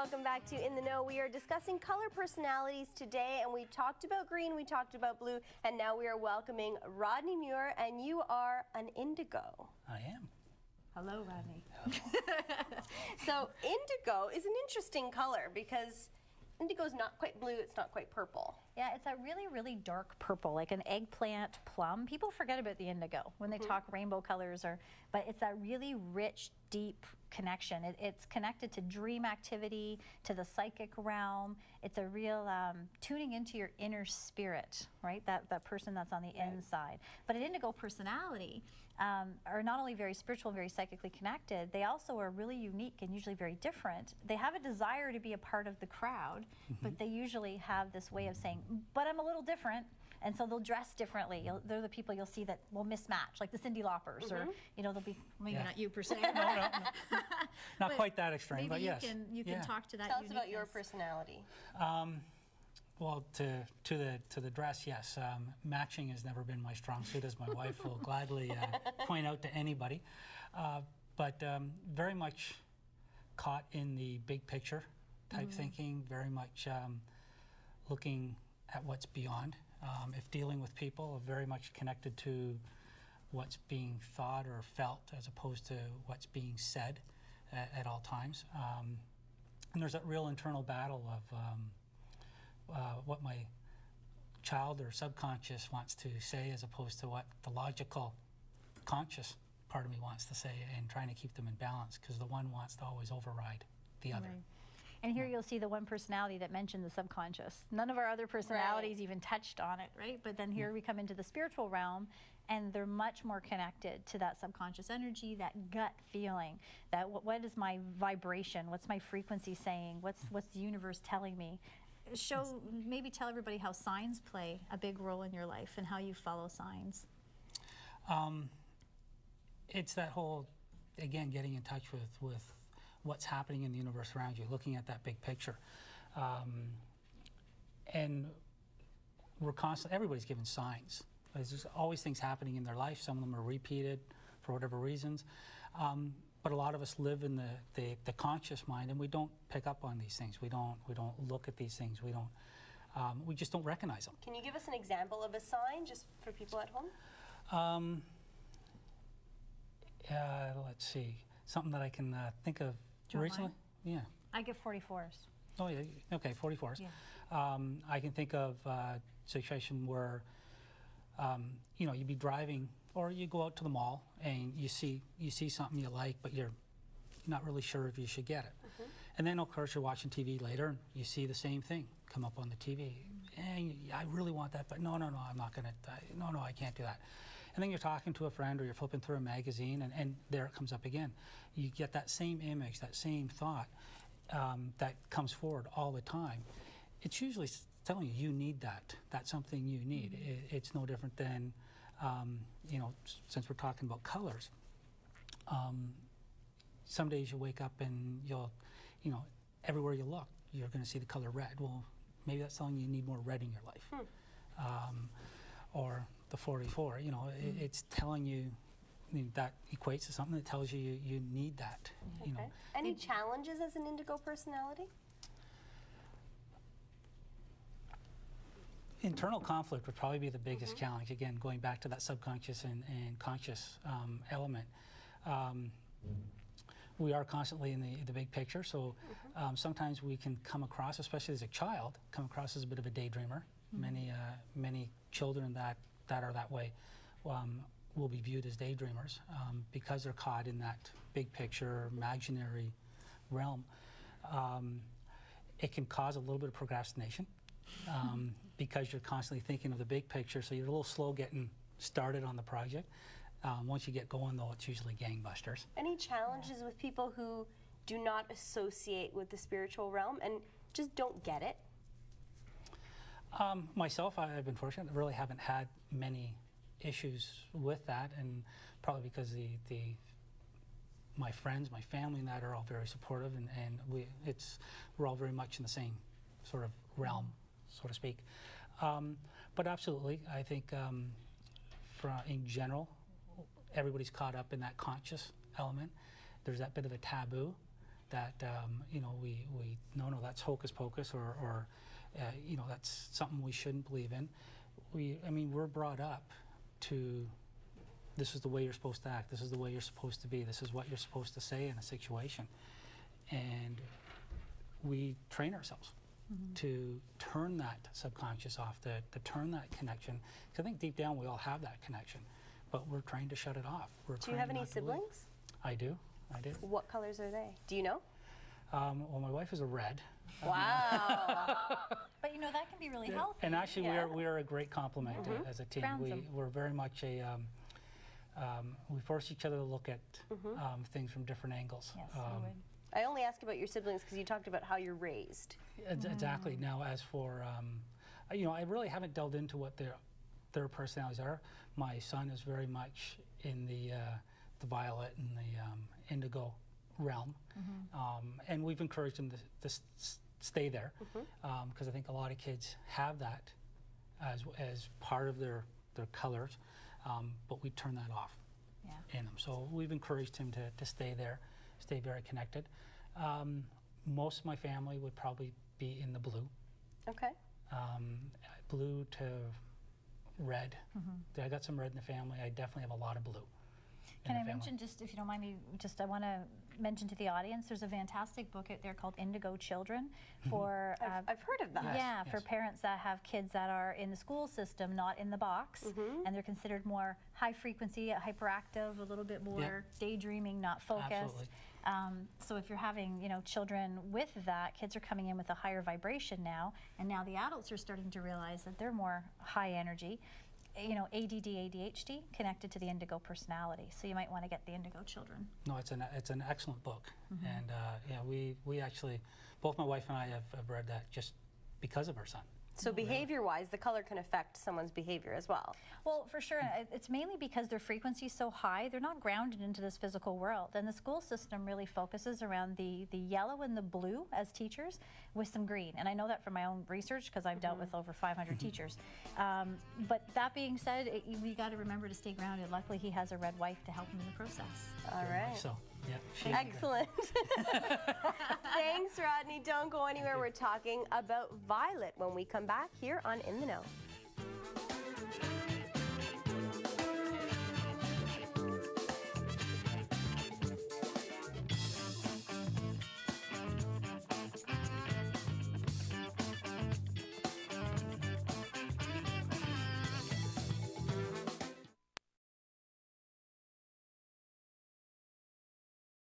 Welcome back to In the Know. We are discussing color personalities today, and we talked about green, we talked about blue, and now we are welcoming Rodney Muir, and you are an indigo. I am. Hello, Rodney. Hello. So indigo is an interesting color because indigo is not quite blue, it's not quite purple. Yeah, it's a really, really dark purple, like an eggplant plum. People forget about the indigo when they talk rainbow colors, but it's a really rich, deep connection. It's connected to dream activity, to the psychic realm. It's a real tuning into your inner spirit, right? That person that's on the inside. But an indigo personality are not only very spiritual and very psychically connected, they also are really unique and usually very different. They have a desire to be a part of the crowd, but they usually have this way of saying, but I'm a little different. And so they'll dress differently. They're the people you'll see that will mismatch, like the Cindy Laupers, or they'll be maybe not you per se. No. Not quite that extreme, but yes. You can talk to that. Tell us about your personality. Well, to the dress, yes. Matching has never been my strong suit, as my wife will gladly point out to anybody. But very much caught in the big picture type thinking. Very much looking at what's beyond. If dealing with people, very much connected to what's being thought or felt as opposed to what's being said at all times. And there's that real internal battle of what my child or subconscious wants to say as opposed to what the logical conscious part of me wants to say, and trying to keep them in balance because the one wants to always override the other. Right. And here you'll see the one personality that mentioned the subconscious. None of our other personalities even touched on it, right? But then here we come into the spiritual realm, and they're much more connected to that subconscious energy, that gut feeling, that what is my vibration, what's my frequency saying, what's the universe telling me. Maybe tell everybody how signs play a big role in your life and how you follow signs. It's that whole, again, getting in touch with what's happening in the universe around you, looking at that big picture. And we're constantly, everybody's given signs. There's always things happening in their life. Some of them are repeated for whatever reasons. But a lot of us live in the conscious mind, and we don't pick up on these things. We don't look at these things. We just don't recognize them. Can you give us an example of a sign, just for people at home? Let's see. Something that I can think of recently. Yeah. I get 44s. Oh, yeah. Okay, 44s. Yeah. I can think of a situation where, you'd be driving, or you go out to the mall and you see something you like, but you're not really sure if you should get it. And then, of course, you're watching TV later and you see the same thing come up on the TV. And I really want that, but no, I'm not going to. No, I can't do that. And then you're talking to a friend or you're flipping through a magazine, and there it comes up again. You get that same image, that same thought that comes forward all the time. It's usually telling you you need that. That's something you need. It's no different than, since we're talking about colors. Some days you wake up and everywhere you look, you're going to see the color red. Well, maybe that's telling you need more red in your life. Or the 44, it's telling you, that equates to something that tells you you need that. Okay. Any challenges as an indigo personality? Internal conflict would probably be the biggest challenge. Again, going back to that subconscious and conscious element. We are constantly in the big picture, so sometimes we can come across, especially as a child, as a bit of a daydreamer. Many children that are that way will be viewed as daydreamers because they're caught in that big picture, imaginary realm. It can cause a little bit of procrastination because you're constantly thinking of the big picture, so you're a little slow getting started on the project. Once you get going, though, it's usually gangbusters. Any challenges with people who do not associate with the spiritual realm and just don't get it? Myself, I've been fortunate. I really haven't had many issues with that, and probably because my friends, my family, and that are all very supportive, and we're all very much in the same sort of realm, so to speak. But absolutely, I think in general, everybody's caught up in that conscious element. There's that bit of a taboo that you know, no, that's hocus pocus, or you know, that's something we shouldn't believe in. I mean, we're brought up to, this is the way you're supposed to act, this is the way you're supposed to be, this is what you're supposed to say in a situation. And we train ourselves to turn that subconscious off, to turn that connection. Because I think deep down we all have that connection, but we're trained to shut it off. Do you have any siblings? I do. What colors are they? Do you know? Well, my wife is a red. Wow. But you know, that can be really healthy. And actually, we are a great complement as a team. We're very much a, we force each other to look at things from different angles. Yes, we would. I only ask about your siblings because you talked about how you're raised. Exactly. Now, as for, you know, I really haven't delved into what their personalities are. My son is very much in the violet and the indigo realm, and we've encouraged him to stay there, because I think a lot of kids have that as part of their colors, but we turn that off in them. So we've encouraged him to stay there, stay very connected. Most of my family would probably be in the blue. Okay. Blue to red. I got some red in the family. I definitely have a lot of blue. Can I mention, just if you don't mind me, I want to mention to the audience, there's a fantastic book out there called Indigo Children for... I've heard of that. Yeah, for parents that have kids that are in the school system, not in the box, and they're considered more high frequency, hyperactive, a little bit more daydreaming, not focused. So if you're having, you know, children with that, kids are coming in with a higher vibration now, and now the adults are starting to realize that they're more high energy. You know, ADD, ADHD connected to the Indigo Personality. So you might want to get the Indigo Children. No, it's an excellent book, and yeah, we actually, both my wife and I have read that just because of our son. So behavior-wise, the color can affect someone's behavior as well. Well, for sure. It's mainly because their frequency is so high, they're not grounded into this physical world. And the school system really focuses around the yellow and the blue as teachers with some green. And I know that from my own research because I've dealt with over 500 teachers. But that being said, we got to remember to stay grounded. Luckily, he has a red wife to help him in the process. All right. So, yeah. Excellent. Thanks, Rodney. Don't go anywhere. We're talking about violet when we come back here on In the Know.